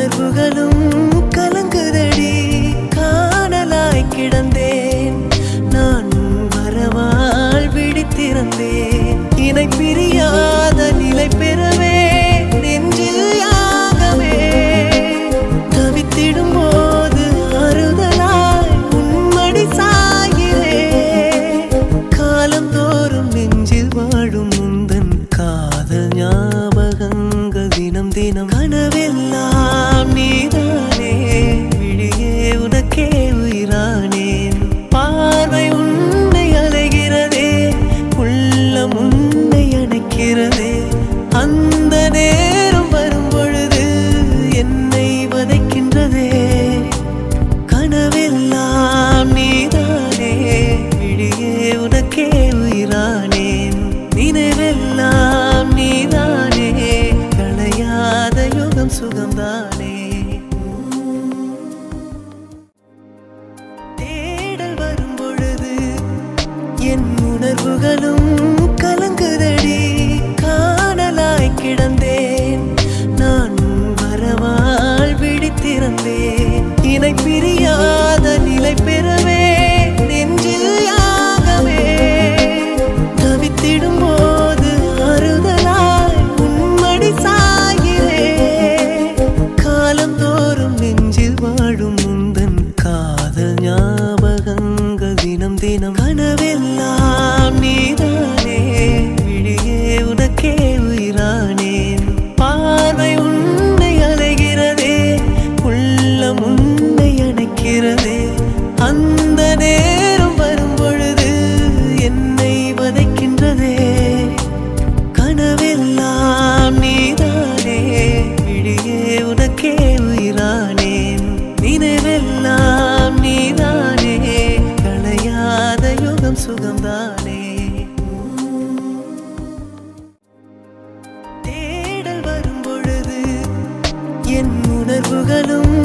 உணர்வுகளும் கலங்குதடி. காணலாய் கிடந்தேன் நான் வரவால் விழித்திருந்தேன். இணை பிரியாத நிலை பெறவே நெஞ்சில் யாகவே தவித்திடும் போது ஆறுதலாய் உன்மடி சாயிரே. காலம் தோறும் நெஞ்சில் வாழும் முந்தன் காதல் ஞாபகங்கள் தினம் தினம். கனவெல்லாம் நீதானே விழியே உனக்கே உயிரானேன். பார்வை உன்னை அலைகிறதே உள்ளம் உன்னை அணைக்கிறதே. அந்த நேரம் வரும் பொழுது என்னை வதைக்கின்றதே. கனவெல்லாம் நீதானே விழியே உனக்கே உயிரானேன். நினைவெல்லாம் நீதானே களையாத யுகம் சுகம்தானே. தேடல் வரும் பொழுது என் உணர்வுகளும் கலங்குதடி. காணலாய் கிடந்தேன் நான் வரவால் விழித்திருந்தேன். இணை பிரியாத நிலை பெறவே நெஞ்சில் யாகவே தவித்திடும் போது ஆறுதலாய் உன்மடி சாயிரே. காலம் தோறும் நெஞ்சில் வாழும் முந்தன் காதல் ஞாபகங்கள் தினம் தினம். கனவெல்லாம் நீதானே விழியே உனக்கே உயிரானேன். பார்வை உன்னை அலைகிறதே உள்ளம் உன்னை அணைக்கிறதே. அந்த நேரம் வரும் பொழுது என்னை வதைக்கின்றதே. கனவெல்லாம் நீதானே விழியே உனக்கே உயிரானேன். நினைவெல்லாம் நீதானே களையாத யுகம் சுகம்தானே. தேடல் வரும் பொழுது என் உணர்வுகளும்